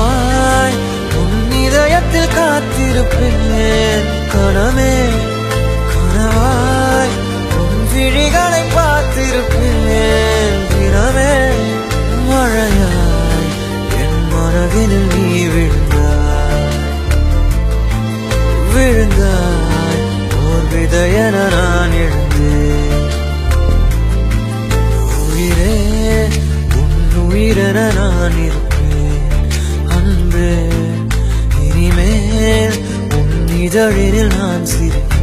கனவாய் உன் இதயத்தில் காத்திருப்பேன் கனமே கனவாய் உன் விழிகளை பார்த்திருப்பேன் தினமே மழையாய் என் மனதினில் நீ விழுந்தாய் ஓர் விதையென நான் எழுந்தேன் உயிரே உன் உயிரென நான் இருப்பேன் அன்பே இனிமேல் உன் இதழினில் நான் சிரிப்பேன்